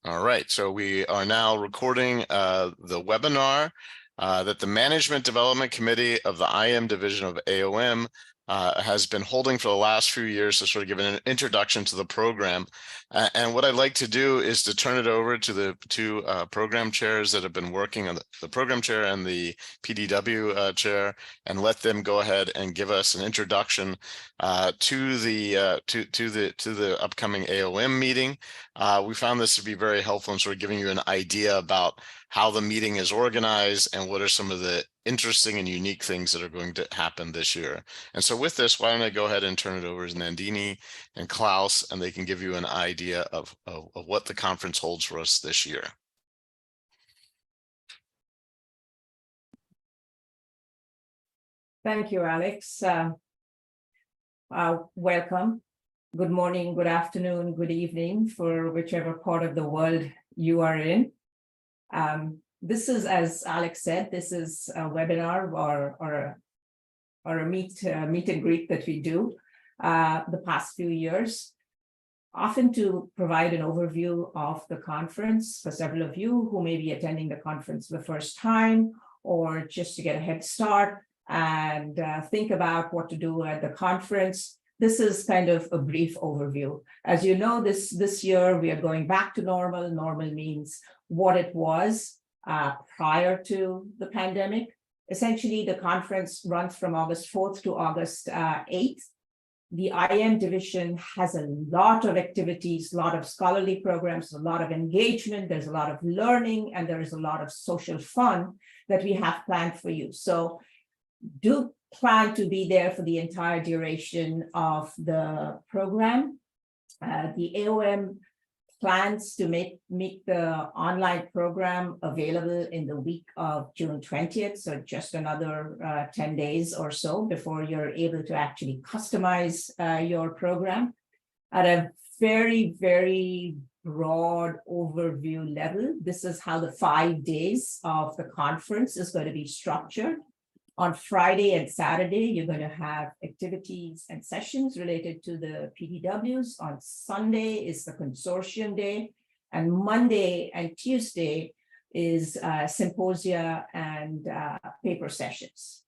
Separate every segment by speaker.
Speaker 1: All right, so we are now recording the webinar that the Management Development Committee of the IM Division of AOM has been holding for the last few years to sort of give an introduction to the program. And what I'd like to do is to turn it over to the two program chairs that have been working on the program chair and the PDW chair, and let them go ahead and give us an introduction to the upcoming AOM meeting. We found this to be very helpful in sort of giving you an idea about how the meeting is organized and what are some of the interesting and unique things that are going to happen this year. And so with this, why don't I go ahead and turn it over to Nandini and Klaus, and they can give you an idea of what the conference holds for us this year.
Speaker 2: Thank you, Alex. Welcome. Good morning, good afternoon, good evening for whichever part of the world you are in. This is, as Alex said, this is a webinar or a meet and greet that we do the past few years, often to provide an overview of the conference for several of you who may be attending the conference for the first time, or just to get a head start and think about what to do at the conference. This is kind of a brief overview. As you know, this year we are going back to normal. Normal means what it was prior to the pandemic. Essentially, the conference runs from August 4th to August 8th. The IM division has a lot of activities, a lot of scholarly programs, a lot of engagement, there's a lot of learning, and there is a lot of social fun that we have planned for you. So do plan to be there for the entire duration of the program. The AOM plans to make the online program available in the week of June 20th, so just another 10 days or so before you're able to actually customize your program. At a very, very broad overview level, this is how the 5 days of the conference is going to be structured. On Friday and Saturday, you're going to have activities and sessions related to the PDWs. On Sunday is the consortium day, and Monday and Tuesday is symposia and paper sessions.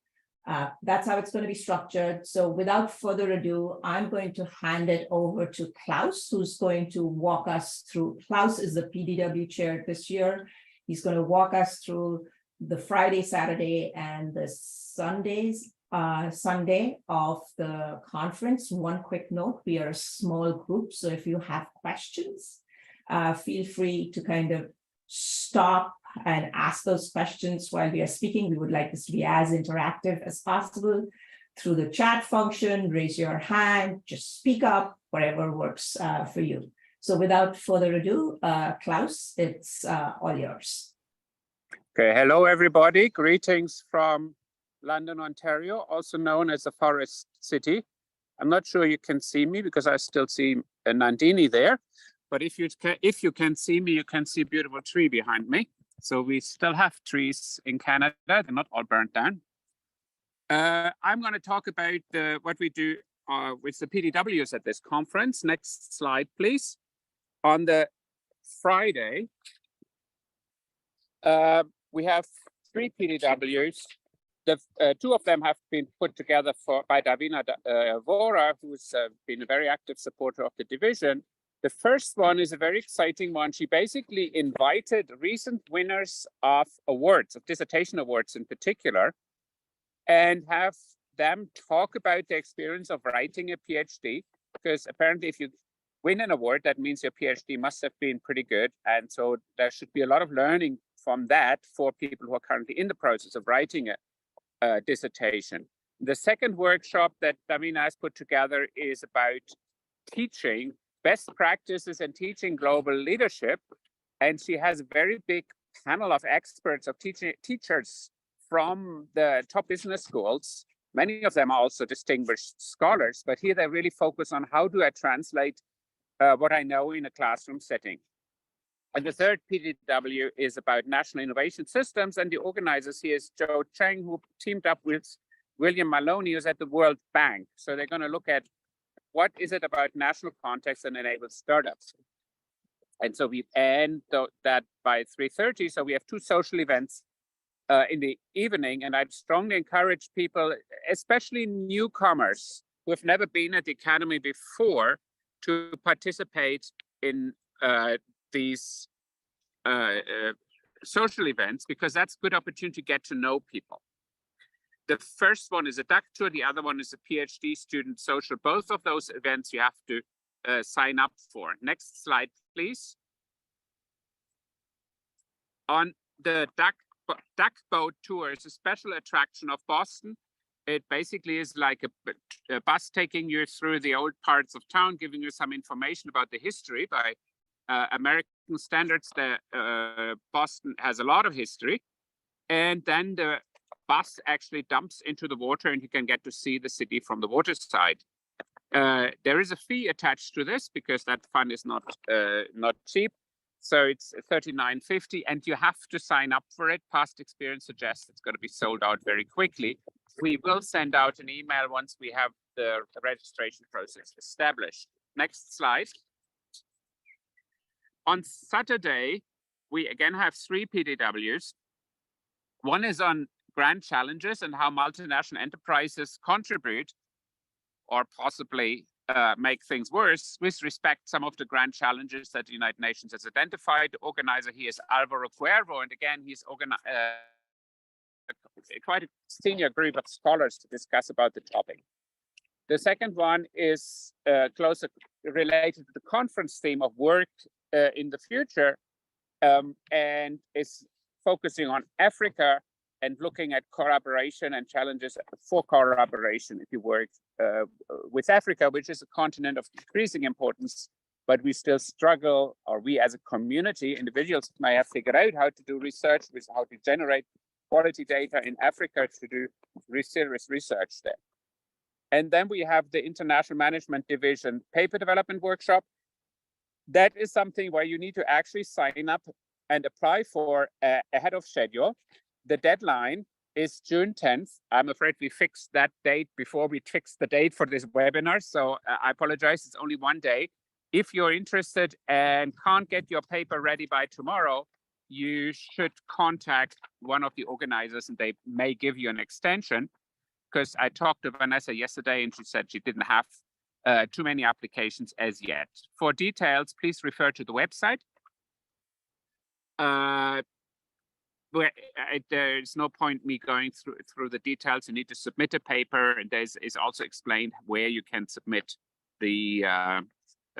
Speaker 2: That's how it's going to be structured. So without further ado, I'm going to hand it over to Klaus, who's going to walk us through. Klaus is the PDW chair this year. He's going to walk us through the Friday, Saturday, and the Sunday of the conference. One quick note, we are a small group, so if you have questions, feel free to kind of stop and ask those questions while we are speaking. We would like this to be as interactive as possible through the chat function. Raise your hand, just speak up, whatever works for you. So without further ado, Klaus, it's all yours.
Speaker 3: Okay, hello everybody. Greetings from London, Ontario, also known as the Forest City. I'm not sure you can see me because I still see Nandini there, but if you can see me, you can see a beautiful tree behind me. So we still have trees in Canada. They're not all burnt down. I'm going to talk about what we do with the PDWs at this conference. Next slide, please. On the Friday, we have 3 PDWs. The 2 of them have been put together by Davina Vora, who's been a very active supporter of the division. The first one is a very exciting one. She basically invited recent winners of awards, of dissertation awards in particular, and have them talk about the experience of writing a PhD, because apparently if you win an award, that means your PhD must have been pretty good. And so there should be a lot of learning from that for people who are currently in the process of writing a dissertation. The second workshop that Davina has put together is about teaching best practices and teaching global leadership. And she has a very big panel of experts, of teachers from the top business schools. Many of them are also distinguished scholars, but here they really focus on how do I translate what I know in a classroom setting. And the third PDW is about national innovation systems, and the organizers here is Joe Cheng, who teamed up with William Maloney, who's at the World Bank. So they're going to look at what is it about national context and enable startups. And so we end that by 3:30. So we have 2 social events in the evening. And I'd strongly encourage people, especially newcomers who have never been at the Academy before, to participate in these social events, because that's a good opportunity to get to know people. The first one is a duck tour. The other one is a PhD student social. Both of those events you have to sign up for. Next slide, please. On the duck boat tour is a special attraction of Boston. It basically is like a bus taking you through the old parts of town, giving you some information about the history. By American standards, Boston has a lot of history. And then the bus actually dumps into the water and you can get to see the city from the water side. There is a fee attached to this because that fun is not cheap. So it's $39.50 and you have to sign up for it. Past experience suggests it's going to be sold out very quickly. We will send out an email once we have the registration process established. Next slide. On Saturday, we again have 3 PDWs. One is on grand challenges and how multinational enterprises contribute or possibly make things worse with respect to some of the grand challenges that the United Nations has identified. The organizer here is Alvaro Cuervo, and again, he's quite a senior group of scholars to discuss about the topic. The second one is closer related to the conference theme of work in the future, and is focusing on Africa and looking at collaboration and challenges for collaboration if you work with Africa, which is a continent of increasing importance, but we still struggle, or we as a community, individuals may have figured out how to do research, with how to generate quality data in Africa to do serious research there. And then we have the International Management Division Paper Development Workshop. That is something where you need to actually sign up and apply for ahead of schedule. The deadline is June 10th. I'm afraid we fixed that date before we fixed the date for this webinar. So I apologize, it's only one day. If you're interested and can't get your paper ready by tomorrow, you should contact one of the organizers and they may give you an extension. Because I talked to Vanessa yesterday and she said she didn't have too many applications as yet. For details, please refer to the website. There's no point me going through the details. You need to submit a paper, and there's is also explained where you can submit the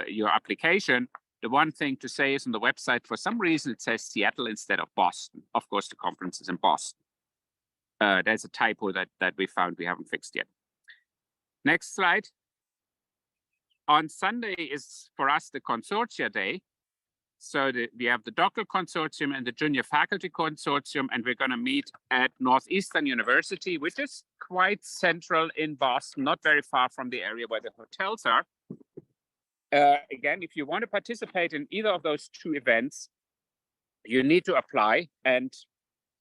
Speaker 3: your application. The one thing to say is on the website, for some reason, it says Seattle instead of Boston. Of course, the conference is in Boston. There's a typo that we found we haven't fixed yet. Next slide. On Sunday is for us the consortia day. So we have the Doctoral Consortium and the Junior Faculty Consortium, and we're going to meet at Northeastern University, which is quite central in Boston, not very far from the area where the hotels are. Again, if you want to participate in either of those 2 events, you need to apply. And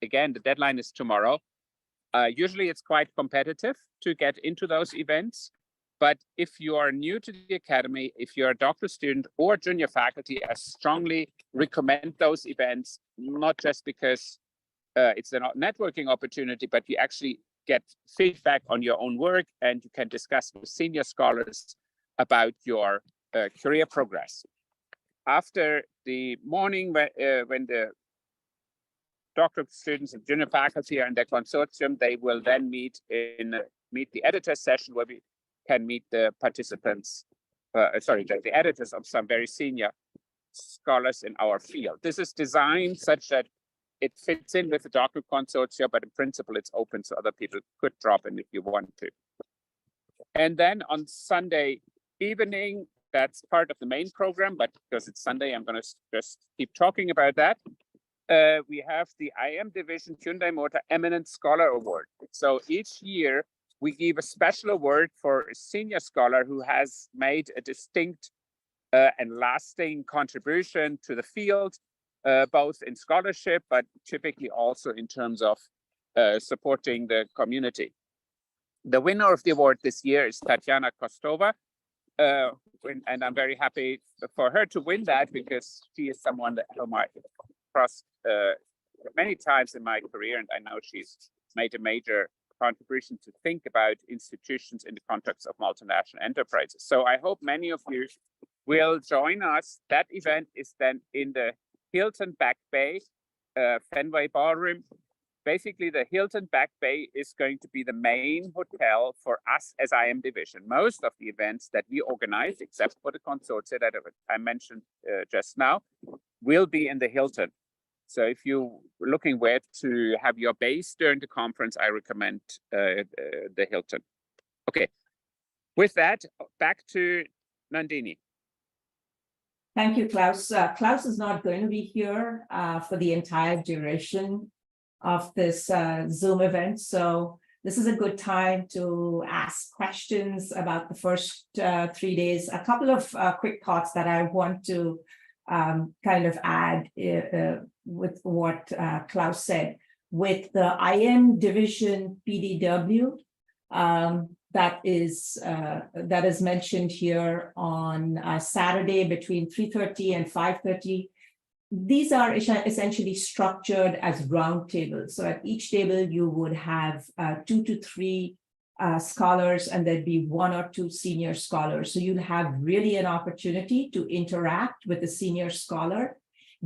Speaker 3: again, the deadline is tomorrow. Usually it's quite competitive to get into those events. But if you are new to the Academy, if you're a doctoral student or junior faculty, I strongly recommend those events, not just because it's a networking opportunity, but you actually get feedback on your own work and you can discuss with senior scholars about your career progress. After the morning, when the doctoral students and junior faculty are in their consortium, they will then meet the editor session where we can meet the participants, the editors of some very senior scholars in our field. This is designed such that it fits in with the doctoral consortia, but in principle, it's open so other people could drop in if you want to. And then on Sunday evening, that's part of the main program, but because it's Sunday, I'm going to just keep talking about that. We have the IM Division Hyundai Motor Eminent Scholar Award. So each year, we give a special award for a senior scholar who has made a distinct and lasting contribution to the field, both in scholarship, but typically also in terms of supporting the community. The winner of the award this year is Tatiana Kostova. and I'm very happy for her to win that, because she is someone that whom I crossed many times in my career, and I know she's made a major contribution to think about institutions in the context of multinational enterprises. So I hope many of you will join us. That event is then in the Hilton Back Bay, Fenway Ballroom. Basically, the Hilton Back Bay is going to be the main hotel for us as IM division. Most of the events that we organize, except for the consortia that I mentioned just now, will be in the Hilton. So if you're looking where to have your base during the conference, I recommend the Hilton. Okay, with that, back to Nandini.
Speaker 2: Thank you, Klaus. Klaus is not going to be here for the entire duration of this Zoom event. So this is a good time to ask questions about the first 3 days. A couple of quick thoughts that I want to kind of add with what Klaus said. With the IM division PDW, that is mentioned here on Saturday between 3:30 and 5:30. These are essentially structured as round tables. So at each table, you would have 2 to 3 scholars, and there'd be 1 or 2 senior scholars. So you'll have really an opportunity to interact with the senior scholar,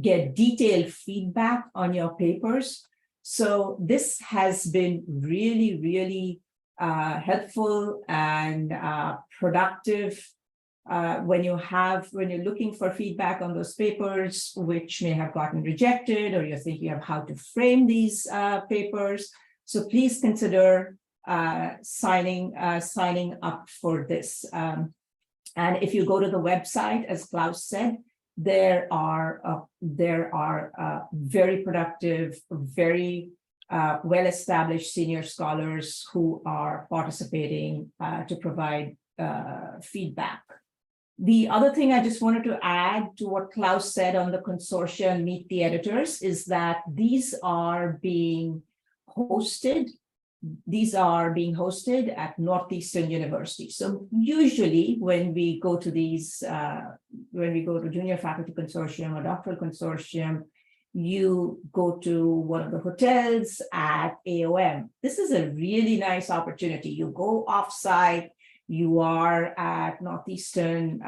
Speaker 2: get detailed feedback on your papers. So this has been really, really helpful and productive when you're looking for feedback on those papers which may have gotten rejected, or you're thinking of how to frame these papers. So please consider signing up for this. And if you go to the website, as Klaus said, there are very productive, very well-established senior scholars who are participating to provide feedback. The other thing I just wanted to add to what Klaus said on the consortia and Meet the Editors is that these are being hosted. These are being hosted at Northeastern University. So usually when we go to these, when we go to junior faculty consortium or doctoral consortium, you go to one of the hotels at AOM. This is a really nice opportunity. You go offsite. You are at Northeastern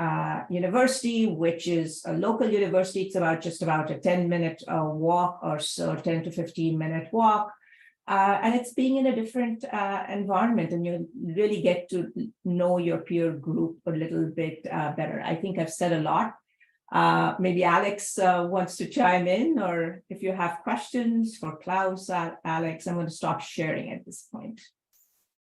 Speaker 2: University, which is a local university. It's just about a 10-minute walk or so, 10 to 15-minute walk. And it's being in a different environment, and you really get to know your peer group a little bit better. I think I've said a lot. Maybe Alex wants to chime in, or if you have questions for Klaus, Alex, I'm going to stop sharing at this point.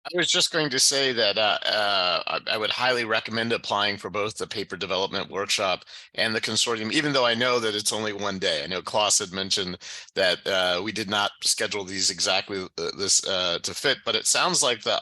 Speaker 1: I was just going to say that I would highly recommend applying for both the paper development workshop and the consortium, even though I know that it's only one day. I know Klaus had mentioned that we did not schedule these exactly to fit, but it sounds like the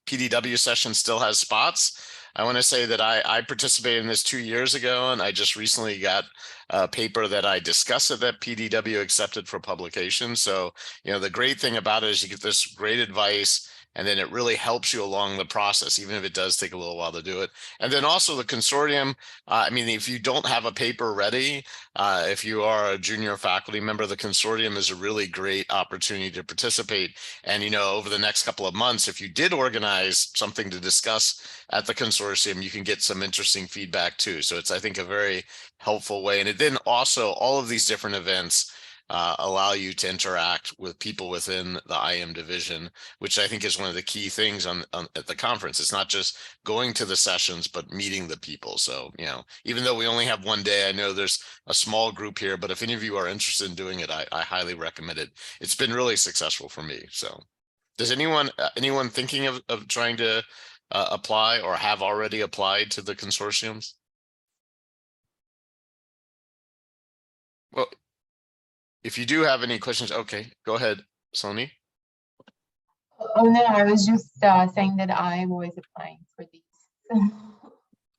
Speaker 1: PDW session still has spots. I want to say that I participated in this 2 years ago, and I just recently got a paper that I discussed at that PDW accepted for publication. So, the great thing about it is you get this great advice, and then it really helps you along the process, even if it does take a little while to do it. And then also the consortium, I mean, if you don't have a paper ready, if you are a junior faculty member, the consortium is a really great opportunity to participate. And, over the next couple of months, if you did organize something to discuss at the consortium, you can get some interesting feedback too. So it's, I think, a very helpful way. And then also all of these different events allow you to interact with people within the IM division, which I think is one of the key things at the conference. It's not just going to the sessions, but meeting the people. So, even though we only have one day, I know there's a small group here, but if any of you are interested in doing it, I highly recommend it. It's been really successful for me. So does anyone thinking of trying to apply or have already applied to the consortiums? Well, if you do have any questions, okay, go ahead, Sony.
Speaker 4: Oh no, I was just saying that I was applying for these.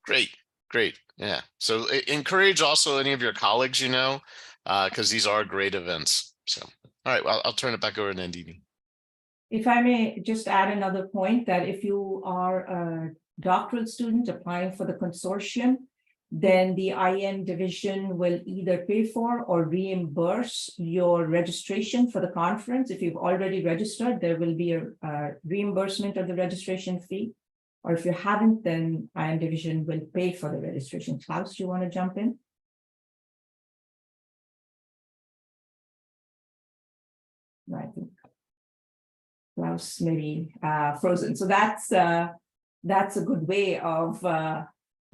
Speaker 1: Great. Yeah. So encourage also any of your colleagues, because these are great events. So, all right, well, I'll turn it back over to Nandini.
Speaker 2: If I may just add another point, that if you are a doctoral student applying for the consortium, then the IM division will either pay for or reimburse your registration for the conference. If you've already registered, there will be a reimbursement of the registration fee. Or if you haven't, then IM division will pay for the registration. Klaus, do you want to jump in? I think Klaus maybe frozen. So that's a good way of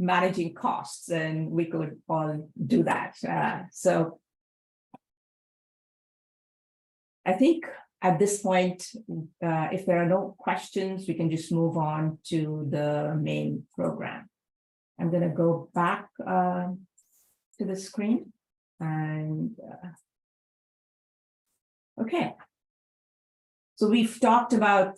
Speaker 2: managing costs, and we could all do that. So I think at this point, if there are no questions, we can just move on to the main program. I'm going to go back to the screen and okay. So we've talked about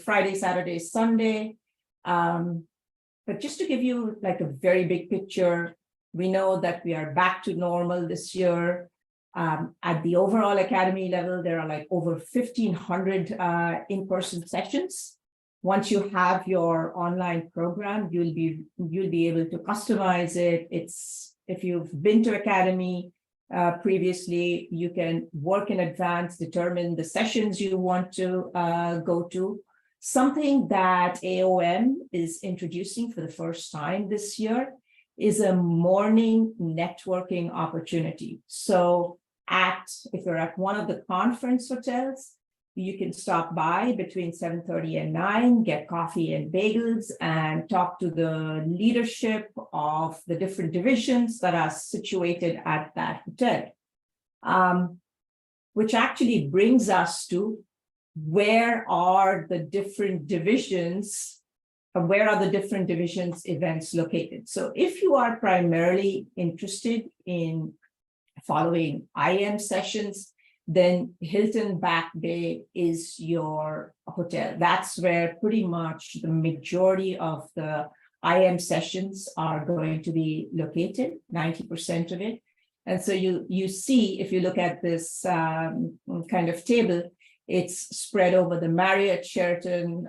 Speaker 2: Friday, Saturday, Sunday. But just to give you like a very big picture, we know that we are back to normal this year. At the overall academy level, there are like over 1,500 in-person sessions. Once you have your online program, you'll be able to customize it. If you've been to academy previously, you can work in advance, determine the sessions you want to go to. Something that AOM is introducing for the first time this year is a morning networking opportunity. So if you're at one of the conference hotels, you can stop by between 7:30 and 9, get coffee and bagels, and talk to the leadership of the different divisions that are situated at that hotel. Which actually brings us to where are the different divisions events located? So if you are primarily interested in following IM sessions, then Hilton Back Bay is your hotel. That's where pretty much the majority of the IM sessions are going to be located, 90% of it. And so you see, if you look at this kind of table, it's spread over the Marriott Sheraton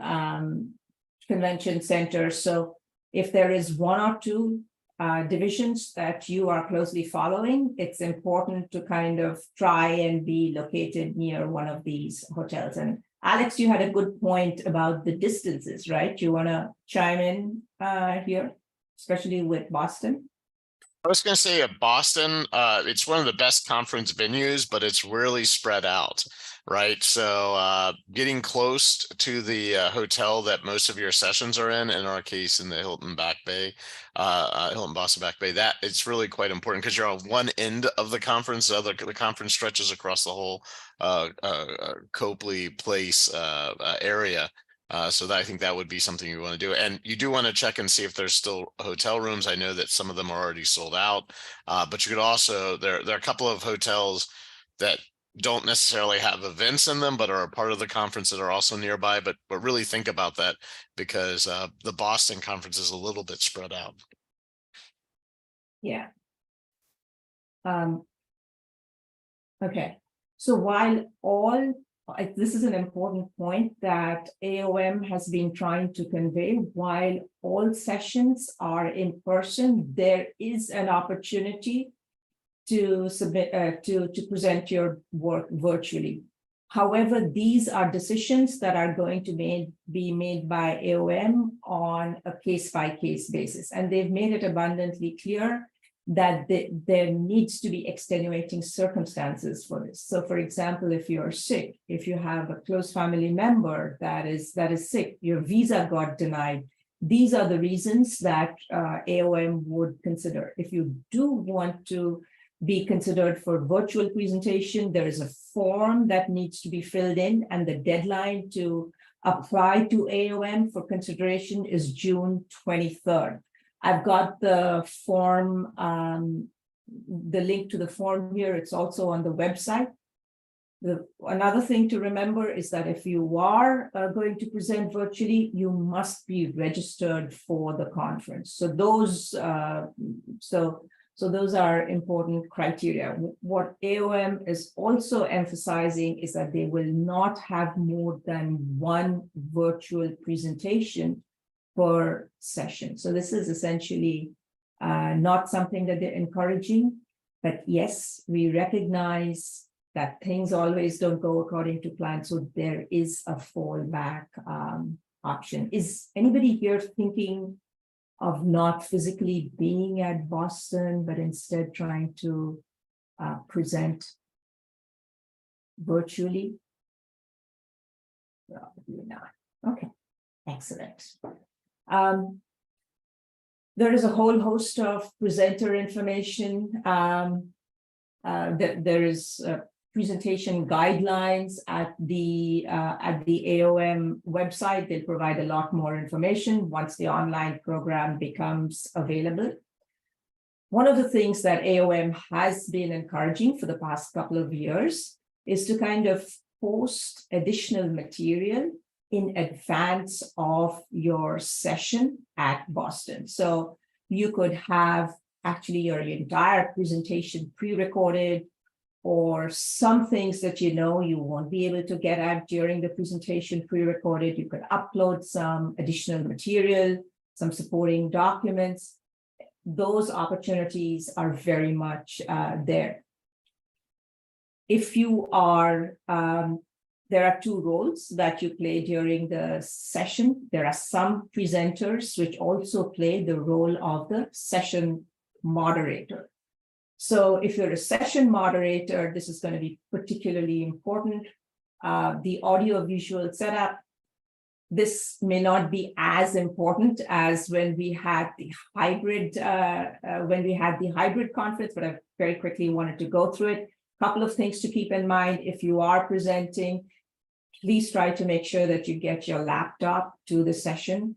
Speaker 2: Convention Center. So if there is one or two divisions that you are closely following, it's important to kind of try and be located near one of these hotels. And Alex, you had a good point about the distances, right? You want to chime in here, especially with Boston?
Speaker 1: I was going to say at Boston, it's one of the best conference venues, but it's really spread out, right? So getting close to the hotel that most of your sessions are in our case, in the Hilton Back Bay, Hilton Boston Back Bay, that it's really quite important because you're on one end of the conference. The conference stretches across the whole Copley Place area. So that, I think that would be something you want to do. And you do want to check and see if there's still hotel rooms. I know that some of them are already sold out, but you could also, there are a couple of hotels that don't necessarily have events in them, but are a part of the conference that are also nearby. But really think about that because the Boston conference is a little bit spread out.
Speaker 2: Yeah. Okay. So while this is an important point that AOM has been trying to convey. While all sessions are in person, there is an opportunity to submit to present your work virtually. However, these are decisions that are going to be made by AOM on a case-by-case basis, and they've made it abundantly clear that there needs to be extenuating circumstances for this. So for example, if you're sick, if you have a close family member that is sick, your visa got denied, these are the reasons that AOM would consider. If you do want to be considered for virtual presentation, there is a form that needs to be filled in, and the deadline to apply to AOM for consideration is June 23rd. I've got the form, the link to the form here. It's also on the website. Another thing to remember is that if you are going to present virtually, you must be registered for the conference. So those, those are important criteria. What AOM is also emphasizing is that they will not have more than one virtual presentation per session. So this is essentially not something that they're encouraging, but yes, we recognize that things always don't go according to plan. So there is a fallback option. Is anybody here thinking of not physically being at Boston, but instead trying to present virtually? Probably not. Okay, excellent. There is a whole host of presenter information. There is presentation guidelines at the AOM website. They'll provide a lot more information once the online program becomes available. One of the things that AOM has been encouraging for the past couple of years is to kind of post additional material in advance of your session at Boston. So you could have actually your entire presentation pre-recorded, or some things that you know you won't be able to get at during the presentation pre-recorded. You could upload some additional material, some supporting documents. Those opportunities are very much there. If you are, there are two roles that you play during the session. There are some presenters which also play the role of the session moderator. So if you're a session moderator, this is going to be particularly important. The audio visual setup, this may not be as important as when we had the hybrid conference, but I very quickly wanted to go through it. Couple of things to keep in mind. If you are presenting, please try to make sure that you get your laptop to the session.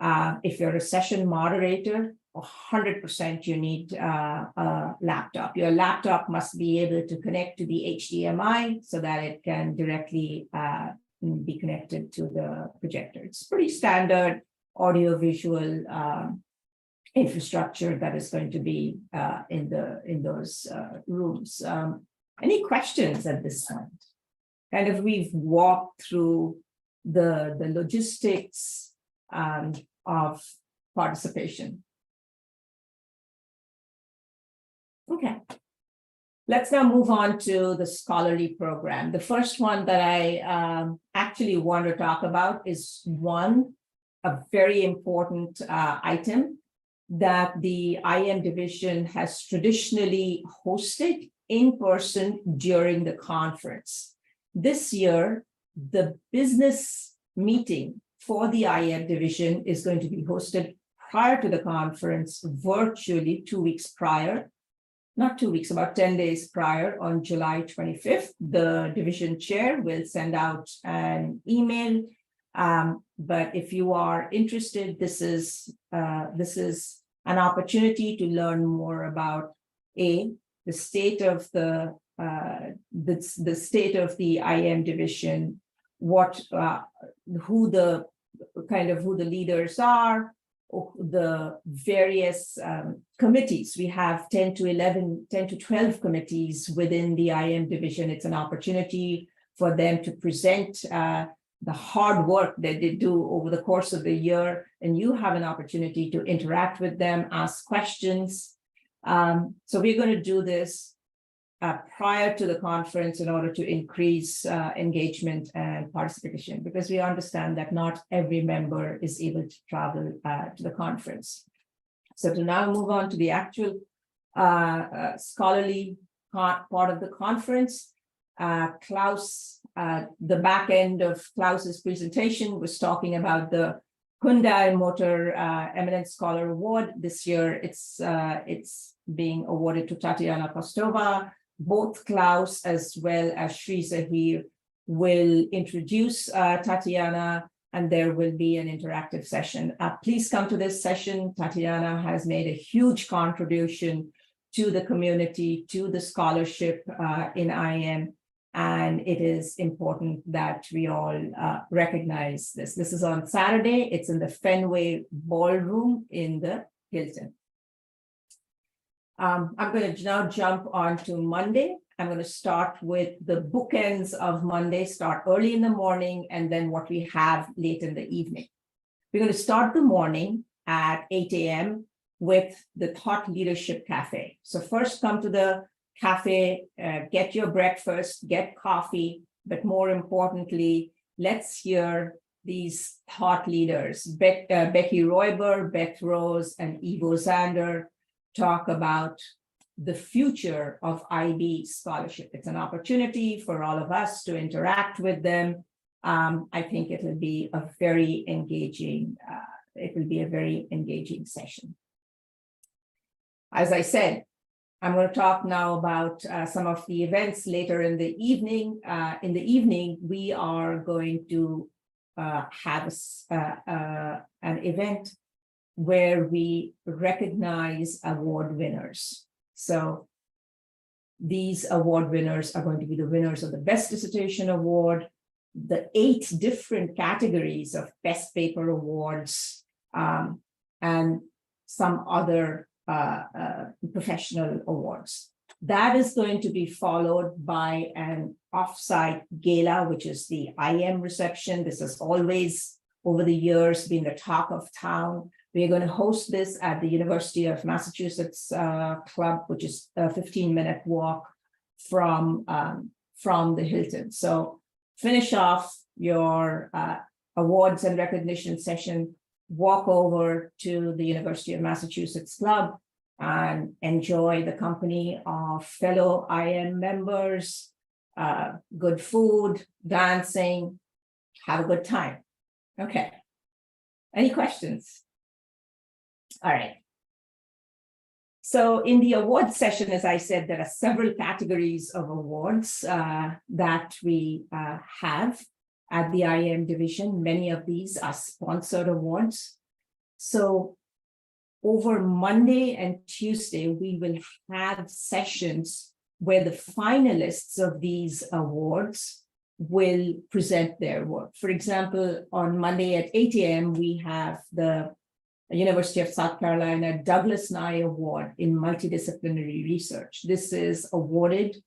Speaker 2: If you're a session moderator, 100% you need a laptop. Your laptop must be able to connect to the HDMI so that it can directly be connected to the projector. It's pretty standard audio-visual infrastructure that is going to be in those rooms. Any questions at this point? Kind of we've walked through the logistics of participation. Okay, let's now move on to the scholarly program. The first one that I actually want to talk about is a very important item that the IM division has traditionally hosted in person during the conference. This year, the business meeting for the IM division is going to be hosted prior to the conference, virtually 2 weeks prior. Not 2 weeks, about 10 days prior, on July 25th. The division chair will send out an email. But if you are interested, this is an opportunity to learn more about the state of the state of the IM division, who the leaders are, the various committees. We have 10 to 12 committees within the IM division. It's an opportunity for them to present the hard work that they do over the course of the year, and you have an opportunity to interact with them, ask questions. So we're going to do this prior to the conference in order to increase engagement and participation, because we understand that not every member is able to travel to the conference. So to now move on to the actual scholarly part of the conference, Klaus, the back end of Klaus's presentation was talking about the Hyundai Motor Eminent Scholar Award. This year, it's being awarded to Tatiana Kostova. Both Klaus as well as Sri Zahir will introduce Tatiana, and there will be an interactive session. Please come to this session. Tatiana has made a huge contribution to the community, to the scholarship in IM, and it is important that we all recognize this. This is on Saturday. It's in the Fenway Ballroom in the Hilton. I'm going to now jump on to Monday. I'm going to start with the bookends of Monday, start early in the morning, and then what we have late in the evening. We're going to start the morning at 8 a.m. with the Thought Leadership Cafe. So first come to the cafe, get your breakfast, get coffee, but more importantly, let's hear these thought leaders, Becky Royber, Beth Rose, and Ivo Zander talk about the future of IB scholarship. It's an opportunity for all of us to interact with them. I think it will be a very engaging, session. As I said, I'm going to talk now about some of the events later in the evening. In the evening, we are going to have an event where we recognize award winners. So these award winners are going to be the winners of the Best Dissertation Award, the 8 different categories of Best Paper Awards, and some other professional awards. That is going to be followed by an offsite gala, which is the IM reception. This has always, over the years, been the talk of town. We are going to host this at the University of Massachusetts Club, which is a 15-minute walk from the Hilton. So finish off your awards and recognition session, walk over to the University of Massachusetts Club and enjoy the company of fellow IM members, good food, dancing, have a good time. Okay. Any questions? All right. So in the award session, as I said, there are several categories of awards that we have at the IM division. Many of these are sponsored awards. So over Monday and Tuesday, we will have sessions where the finalists of these awards will present their work. For example, on Monday at 8 a.m., we have the University of South Carolina Douglas Nye Award in Multidisciplinary Research. This is awarded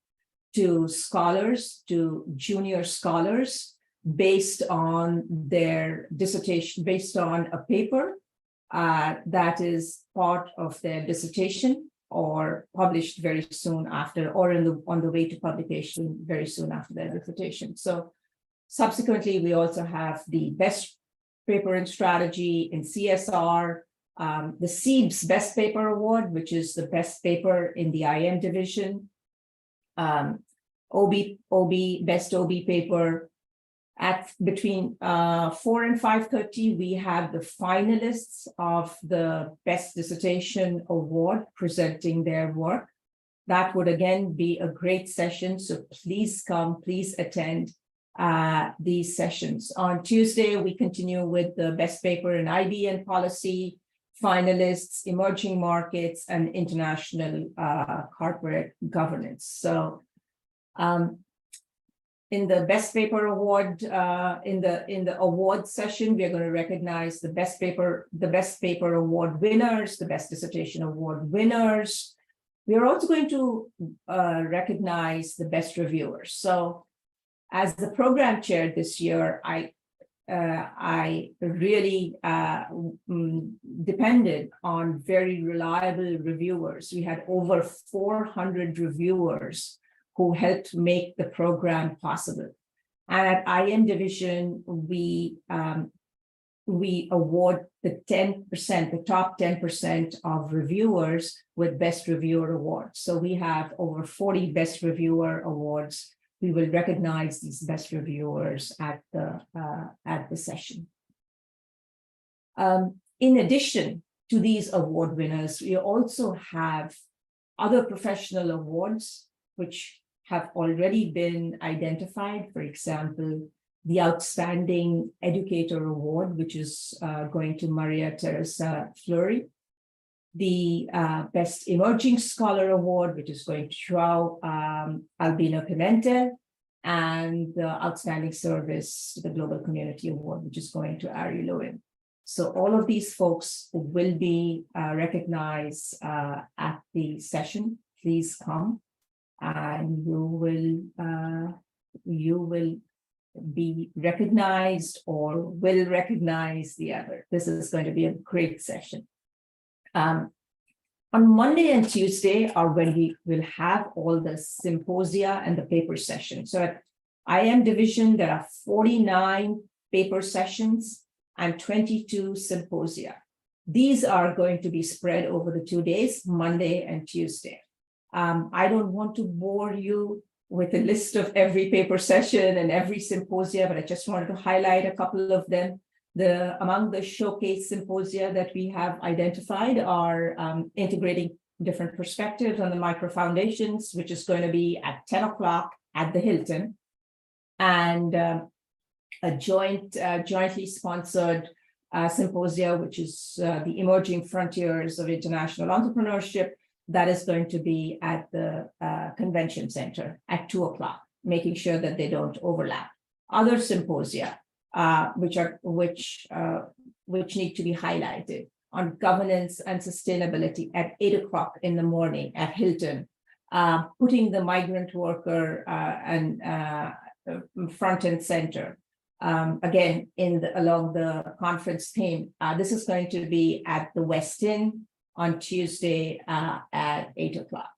Speaker 2: to scholars, to junior scholars, based on their dissertation, based on a paper that is part of their dissertation or published very soon after, or on the way to publication very soon after their dissertation. So subsequently, we also have the Best Paper in Strategy in CSR, the SEEBS Best Paper Award, which is the best paper in the IM division, Best OB paper. At between 4 and 5:30, we have the finalists of the Best Dissertation Award presenting their work. That would again be a great session, so please come, please attend these sessions. On Tuesday, we continue with the Best Paper in IB and Policy, finalists, emerging markets, and international corporate governance. So in the Best Paper Award, in the award session, we are going to recognize the Best Paper Award winners, the Best Dissertation Award winners. We are also going to recognize the best reviewers. So as the program chair this year, I really depended on very reliable reviewers. We had over 400 reviewers who helped make the program possible. And at IM division, we award the 10%, the top 10% of reviewers with Best Reviewer Awards. So we have over 40 Best Reviewer Awards. We will recognize these best reviewers at the session. In addition to these award winners, we also have other professional awards which have already been identified. For example, the Outstanding Educator Award, which is going to Maria Teresa Fleury. The Best Emerging Scholar Award, which is going to Joao Albino Pimentel, and the Outstanding Service to the Global Community Award, which is going to Ari Lewin. So all of these folks will be recognized at the session. Please come, and you will be recognized or will recognize the other. This is going to be a great session. On Monday and Tuesday are when we will have all the symposia and the paper sessions. So at IM division, there are 49 paper sessions and 22 symposia. These are going to be spread over the 2 days, Monday and Tuesday. I don't want to bore you with a list of every paper session and every symposia, but I just wanted to highlight a couple of them. Among the showcase symposia that we have identified are integrating different perspectives on the micro foundations, which is going to be at 10 o'clock at the Hilton, and a jointly sponsored symposia, which is the emerging frontiers of international entrepreneurship. That is going to be at the convention center at 2 o'clock, making sure that they don't overlap. Other symposia, which need to be highlighted, on governance and sustainability at 8 o'clock in the morning at Hilton, putting the migrant worker and front and center. Again, along the conference theme, this is going to be at the Westin on Tuesday at 8 o'clock.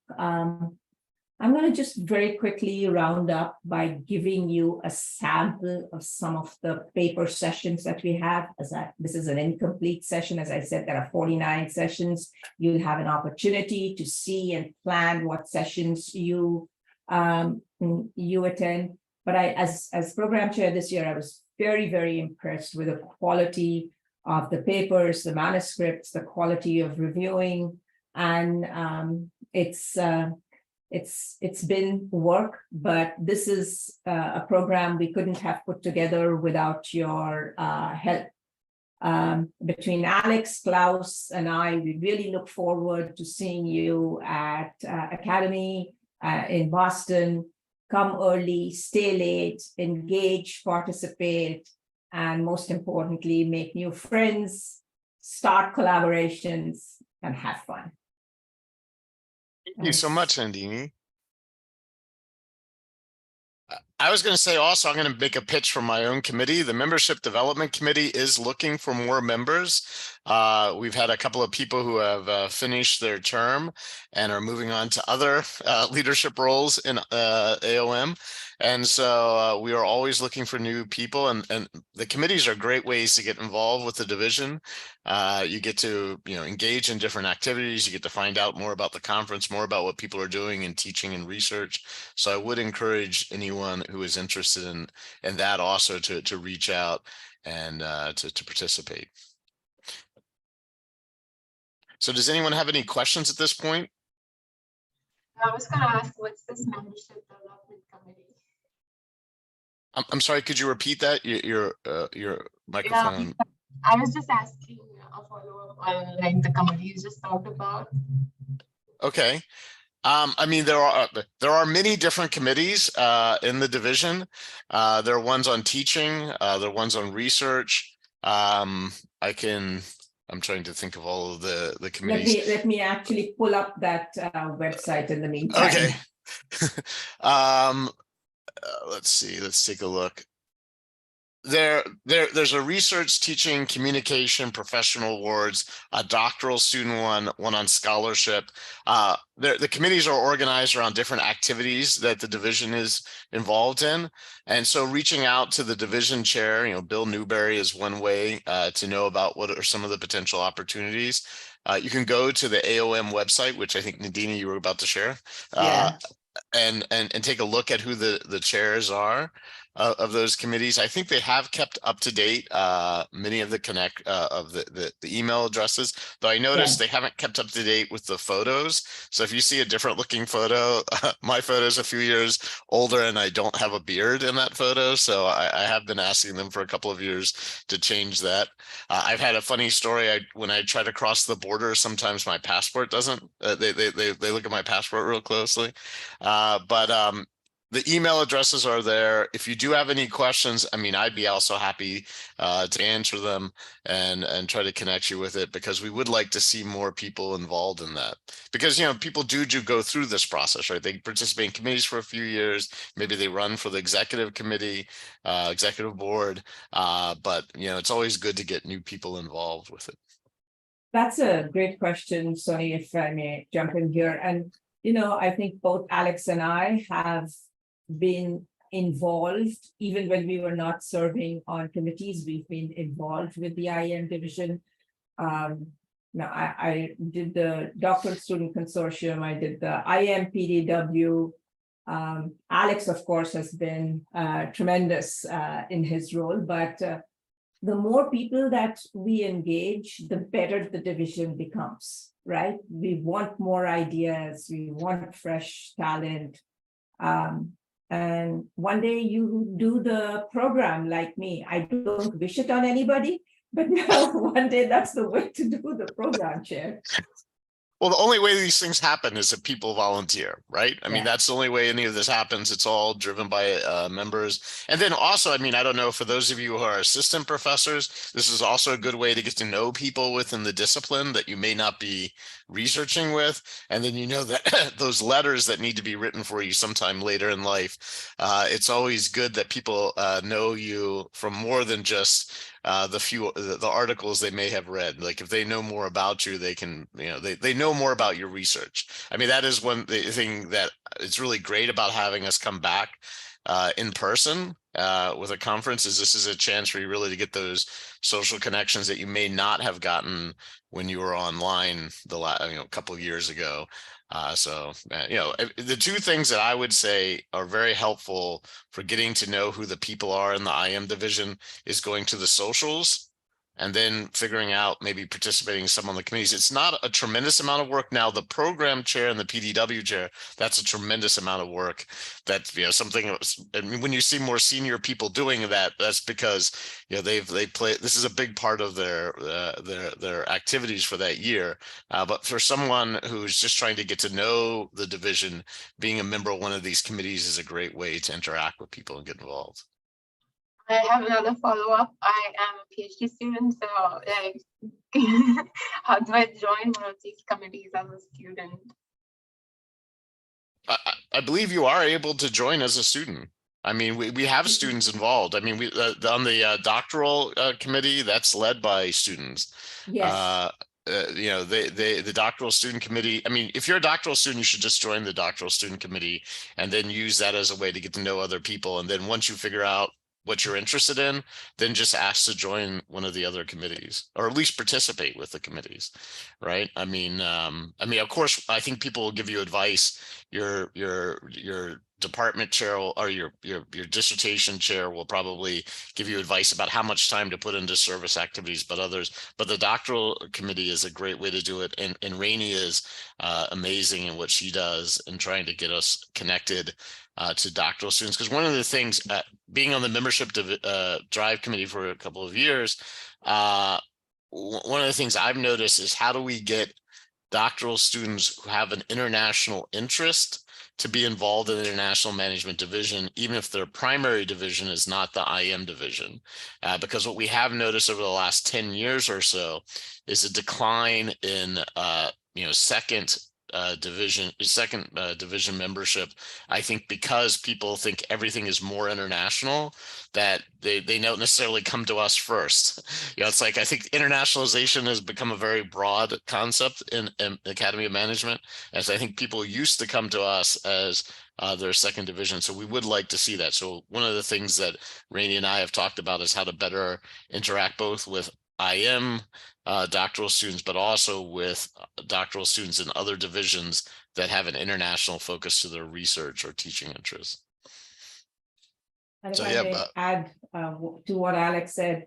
Speaker 2: I'm going to just very quickly round up by giving you a sample of some of the paper sessions that we have. This is an incomplete session. As I said, there are 49 sessions. You'll have an opportunity to see and plan what sessions you attend. But as program chair this year, I was very, very impressed with the quality of the papers, the manuscripts, the quality of reviewing, and it's been work, but this is a program we couldn't have put together without your help. Between Alex, Klaus, and I, we really look forward to seeing you at Academy in Boston. Come early, stay late, engage, participate, and most importantly, make new friends, start collaborations, and have fun.
Speaker 1: Thank you so much, Nandini. I was going to say also, I'm going to make a pitch for my own committee. The Membership Development Committee is looking for more members. We've had a couple of people who have finished their term and are moving on to other leadership roles in AOM. And so we are always looking for new people, and the committees are great ways to get involved with the division. You get to engage in different activities. You get to find out more about the conference, more about what people are doing in teaching and research. So I would encourage anyone who is interested in that also to reach out and to participate. So does anyone have any questions at this point?
Speaker 4: I was going to ask, what's this membership development committee?
Speaker 1: I'm sorry, could you repeat that? Your microphone.
Speaker 4: Yeah, I was just asking a follow-up on the committee you just talked about.
Speaker 1: Okay. I mean, there are many different committees in the division. There are ones on teaching. There are ones on research. I'm trying to think of all of the committees.
Speaker 2: Let me actually pull up that website in the meantime.
Speaker 1: Okay. Let's see. Let's take a look. There's a research, teaching, communication, professional awards, a doctoral student one on scholarship. The committees are organized around different activities that the division is involved in. And so reaching out to the division chair, Bill Newberry, is one way to know about what are some of the potential opportunities. You can go to the AOM website, which I think, Nandini, you were about to share.
Speaker 2: Yeah.
Speaker 1: And take a look at who the chairs are of those committees. I think they have kept up to date many of the the email addresses, though I noticed they haven't kept up to date with the photos. So if you see a different looking photo, my photo is a few years older and I don't have a beard in that photo. So I have been asking them for a couple of years to change that. I've had a funny story. When I try to cross the border, sometimes my passport doesn't. They look at my passport real closely. But The email addresses are there. If you do have any questions, I mean, I'd be also happy to answer them and try to connect you with it, because we would like to see more people involved in that. Because, you know, people do go through this process, right? They participate in committees for a few years. Maybe they run for the executive committee, executive board. But, you know, it's always good to get new people involved with it.
Speaker 2: That's a great question, Sonny, if I may jump in here. And, you know, I think both Alex and I have been involved, even when we were not serving on committees, we've been involved with the IM division. Now, I did the doctoral student consortium, I did the IM PDW. Alex, of course, has been tremendous in his role, but the more people that we engage, the better the division becomes, right? We want more ideas, we want fresh talent. And one day you do the program like me. I don't wish it on anybody, but now one day that's the way to do the program, Chair.
Speaker 1: Well, the only way these things happen is if people volunteer, right? I mean,
Speaker 2: Yeah.
Speaker 1: that's the only way any of this happens. It's all driven by members. And then also, I mean, I don't know, for those of you who are assistant professors, this is also a good way to get to know people within the discipline that you may not be researching with. And then you know that those letters that need to be written for you sometime later in life, it's always good that people know you from more than just the articles they may have read. Like if they know more about you, they can, you know, they know more about your research. I mean, that is one thing that it's really great about having us come back in person with a conference, is this is a chance for you really to get those social connections that you may not have gotten when you were online a couple of years ago. You know, the two things that I would say are very helpful for getting to know who the people are in the IM division is going to the socials and then figuring out maybe participating in some on the committees. It's not a tremendous amount of work. Now, the program chair and the PDW chair, that's a tremendous amount of work. That, you know, something, I mean, when you see more senior people doing that, that's because, you know, they play, this is a big part of their activities for that year. But for someone who's just trying to get to know the division, being a member of one of these committees is a great way to interact with people and get involved.
Speaker 4: I have another follow-up. I am a PhD student, so how do I join one of these committees as a student?
Speaker 1: I believe you are able to join as a student. I mean, we have students involved. I mean, we on the doctoral committee, that's led by students.
Speaker 2: Yes.
Speaker 1: You know, the doctoral student committee. I mean, if you're a doctoral student, you should just join the doctoral student committee and then use that as a way to get to know other people. And then once you figure out what you're interested in, then just ask to join one of the other committees, or at least participate with the committees, right? I mean, of course, I think people will give you advice. Your department chair or your dissertation chair will probably give you advice about how much time to put into service activities, but the doctoral committee is a great way to do it. And Rainey is amazing in what she does in trying to get us connected to doctoral students. Because one of the things, being on the membership drive committee for a couple of years, one of the things I've noticed is how do we get doctoral students who have an international interest to be involved in the international management division, even if their primary division is not the IM division. Because what we have noticed over the last 10 years or so is a decline in second division membership. I think because people think everything is more international, that they don't necessarily come to us first. You know, it's like, I think internationalization has become a very broad concept in Academy of Management, as I think people used to come to us as their second division. So we would like to see that. So one of the things that Rainey and I have talked about is how to better interact both with IM doctoral students, but also with doctoral students in other divisions that have an international focus to their research or teaching interests.
Speaker 2: And if
Speaker 1: So,
Speaker 2: I
Speaker 1: yeah,
Speaker 2: may add to what Alex said,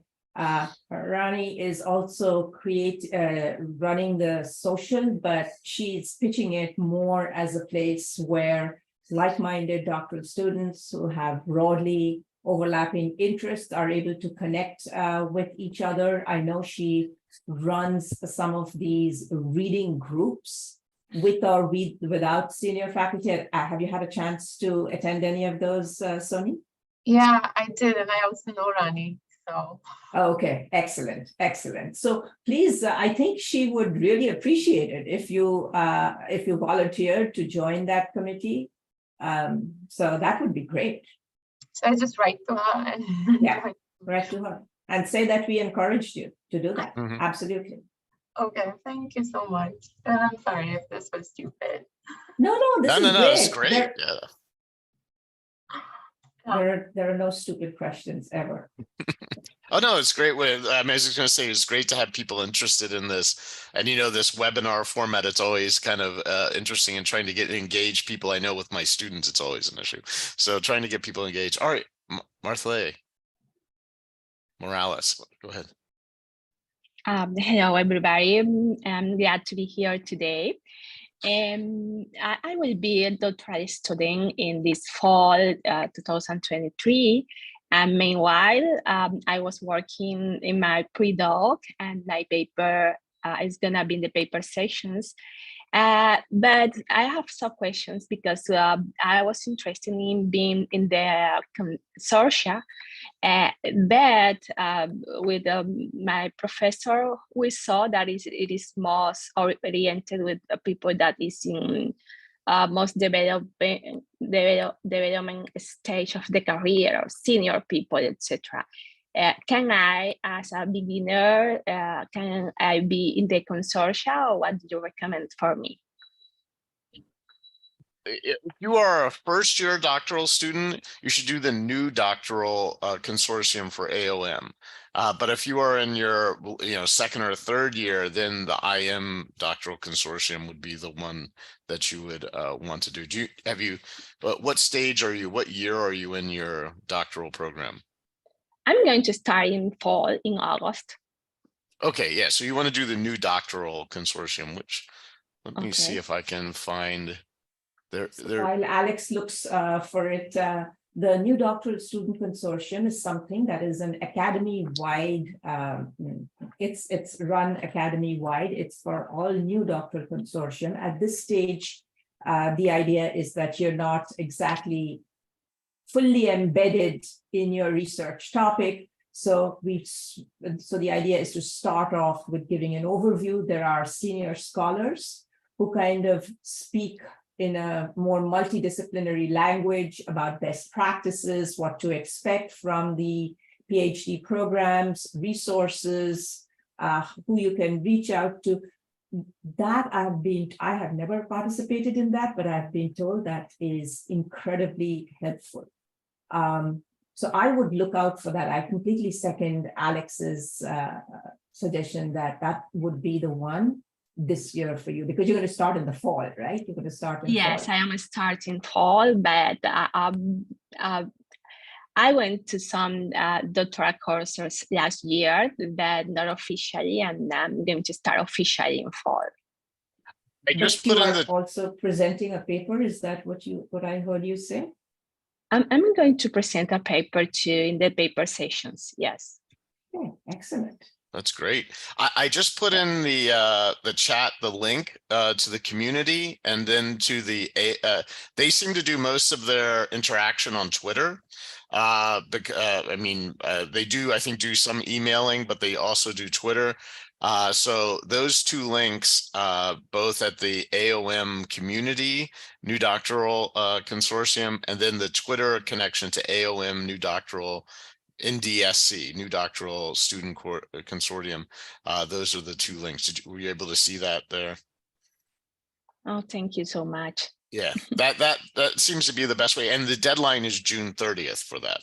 Speaker 2: Rani is also running the social, but she's pitching it more as a place where like-minded doctoral students who have broadly overlapping interests are able to connect with each other. I know she runs some of these reading groups with or without senior faculty? Have you had a chance to attend any of those, Sony?
Speaker 4: Yeah, I did, and I also know Rani, so.
Speaker 2: Okay, excellent, excellent. So please, I think she would really appreciate it if you volunteered to join that committee. So that would be great.
Speaker 4: So I just write to her and.
Speaker 2: Yeah. Right to her and say that we encouraged you to do that.
Speaker 1: Mhm.
Speaker 2: Absolutely.
Speaker 4: Okay, thank you so much. And I'm sorry if this was stupid.
Speaker 2: No, this is
Speaker 1: No, it's
Speaker 2: great.
Speaker 1: great. Yeah.
Speaker 2: There are no stupid questions ever.
Speaker 1: Oh, no, it's great. I was just going to say, it's great to have people interested in this. And, this webinar format, it's always kind of interesting in trying to engage people. I know with my students, it's always an issue. So trying to get people engaged. All right, Martha Morales, go ahead.
Speaker 5: Hello, everybody. I'm glad to be here today. I will be a doctoral student in this fall 2023. And meanwhile, I was working in my pre-doc, and my paper is going to be in the paper sessions. But I have some questions because I was interested in being in the consortia. But with my professor, we saw that it is most oriented with people that is in most development stage of the career, or senior people, etc. Can I, as a beginner, can I be in the consortia, or what do you recommend for me?
Speaker 1: If you are a first-year doctoral student, you should do the new doctoral consortium for AOM. But if you are in your second or third year, then the IM doctoral consortium would be the one that you would want to do. What stage are you? What year are you in your doctoral program?
Speaker 5: I'm going to start in fall, in August.
Speaker 1: Okay, yeah. So you want to do the new doctoral consortium, which let me see if I can find.
Speaker 2: While Alex looks for it, the new doctoral student consortium is something that is an academy-wide. It's run academy-wide. It's for all new doctoral consortium. At this stage, the idea is that you're not exactly fully embedded in your research topic. So the idea is to start off with giving an overview. There are senior scholars who kind of speak in a more multidisciplinary language about best practices, what to expect from the PhD programs, resources, who you can reach out to. That I have never participated in that, but I've been told that is incredibly helpful. So I would look out for that. I completely second Alex's suggestion that would be the one this year for you, because you're going to start in the fall, right? You're going to start in
Speaker 5: yes,
Speaker 2: fall.
Speaker 5: I am starting fall, but I went to some doctoral courses last year, but not officially, and I'm going to start officially in fall.
Speaker 1: I just put in the
Speaker 2: also presenting a paper. Is that what I heard you say?
Speaker 5: I'm going to present a paper too in the paper sessions. Yes.
Speaker 2: Okay, excellent.
Speaker 1: That's great. I just put in the chat the link to the community, and then to the they seem to do most of their interaction on Twitter. They do, I think, do some emailing, but they also do Twitter. So those two links, both at the AOM community new doctoral consortium, and then the Twitter connection to AOM new doctoral NDSC, New Doctoral Student Consortium. Those are the two links. Were you able to see that there?
Speaker 5: Oh, thank you so much.
Speaker 1: Yeah, that seems to be the best way. And the deadline is June 30th for that.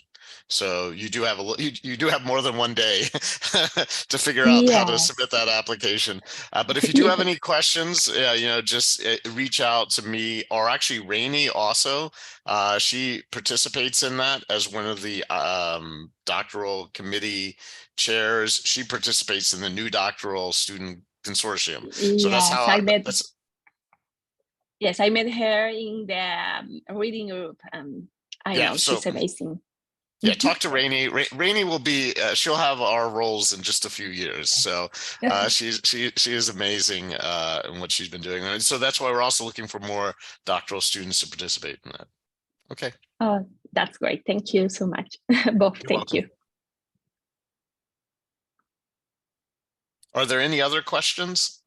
Speaker 1: So you do have you do have more than one day to figure out how to submit that application. But if you do have any questions, just reach out to me, or actually Rainey also. She participates in that as one of the doctoral committee chairs. She participates in the new doctoral student consortium. So that's how
Speaker 5: Yes, I met her in the reading group. I know she's amazing.
Speaker 1: Yeah, talk to Rainey. Rainey will be, she'll have our roles in just a few years. So she is amazing in what she's been doing. And so that's why we're also looking for more doctoral students to participate in that. Okay.
Speaker 5: Oh, that's great. Thank you so much. Both,
Speaker 1: You're
Speaker 5: thank
Speaker 1: welcome.
Speaker 5: you.
Speaker 1: Are there any other questions?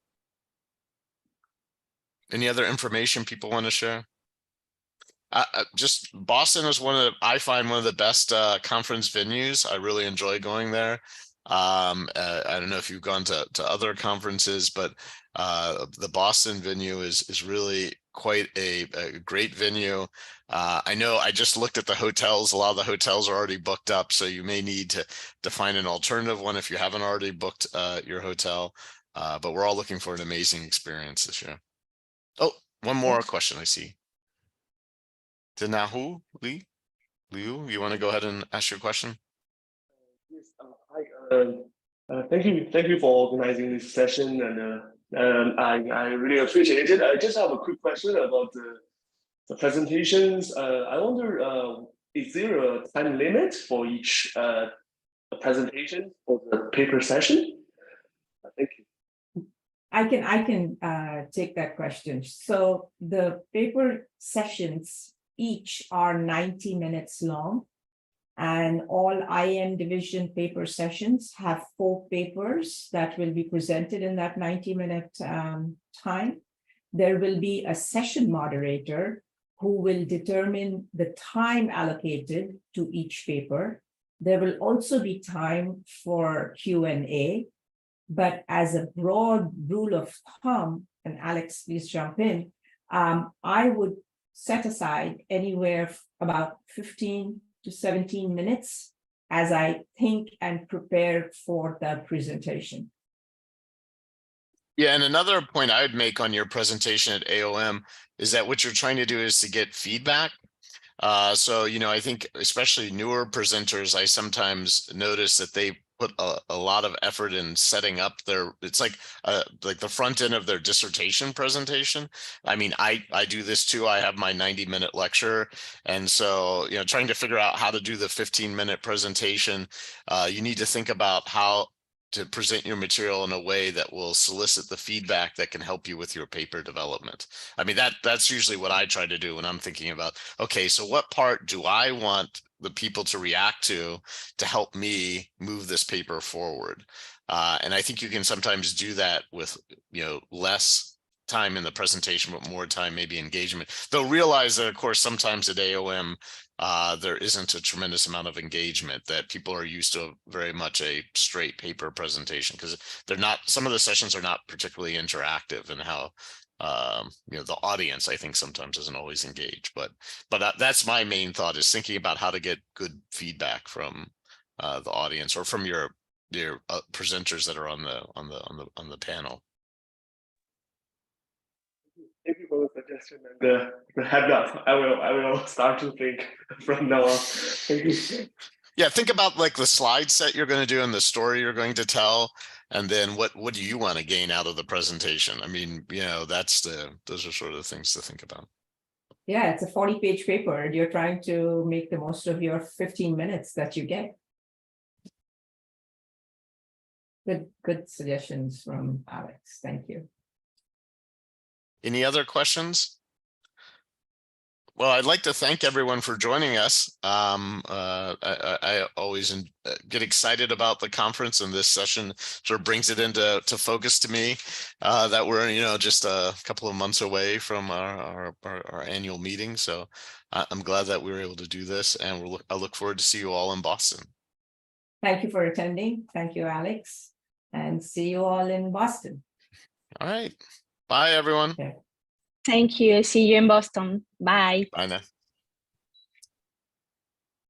Speaker 1: Any other information people want to share? Just Boston is I find one of the best conference venues. I really enjoy going there. I don't know if you've gone to other conferences, but the Boston venue is really quite a great venue. I know I just looked at the hotels. A lot of the hotels are already booked up, so you may need to find an alternative one if you haven't already booked your hotel. But we're all looking for an amazing experience this year. Oh, one more question I see. Nahu Liu, you want to go ahead and ask your question?
Speaker 6: Yes, hi. Thank you for organizing this session, and I really appreciate it. I just have a quick question about the presentations. I wonder, is there a time limit for each presentation for the paper session? Thank you.
Speaker 2: I can take that question. So the paper sessions each are 90 minutes long, and all IM division paper sessions have 4 papers that will be presented in that 90-minute time. There will be a session moderator who will determine the time allocated to each paper. There will also be time for Q&A, but as a broad rule of thumb, and Alex, please jump in, I would set aside anywhere about 15 to 17 minutes as I think and prepare for the presentation.
Speaker 1: Yeah, and another point I would make on your presentation at AOM is that what you're trying to do is to get feedback. So, I think especially newer presenters, I sometimes notice that they put a lot of effort in setting up it's like the front end of their dissertation presentation. I mean, I do this too. I have my 90-minute lecture. And so, trying to figure out how to do the 15-minute presentation, you need to think about how to present your material in a way that will solicit the feedback that can help you with your paper development. I mean, that's usually what I try to do when I'm thinking about, okay, so what part do I want the people to react to help me move this paper forward? And I think you can sometimes do that with, less time in the presentation, but more time, maybe engagement. They'll realize that, of course, sometimes at AOM, there isn't a tremendous amount of engagement, that people are used to very much a straight paper presentation because some of the sessions are not particularly interactive, and how the audience, I think, sometimes isn't always engaged. But that's my main thought, is thinking about how to get good feedback from the audience or from your presenters that are on the panel.
Speaker 6: Thank you for the suggestion and the heads up. I will start to think from now on. Thank you.
Speaker 1: Yeah, think about like the slide set you're going to do and the story you're going to tell, and then what do you want to gain out of the presentation? I mean, those are sort of things to think about.
Speaker 2: Yeah, it's a 40-page paper, and you're trying to make the most of your 15 minutes that you get. Good suggestions from Alex. Thank you.
Speaker 1: Any other questions? Well, I'd like to thank everyone for joining us. I always get excited about the conference, and this session sort of brings it into focus to me, that we're just a couple of months away from our annual meeting. So I'm glad that we were able to do this, and I look forward to see you all in Boston.
Speaker 2: Thank you for attending. Thank you, Alex, and see you all in Boston.
Speaker 1: All right. Bye, everyone.
Speaker 2: Okay.
Speaker 5: Thank you. See you in Boston. Bye.
Speaker 1: Bye now.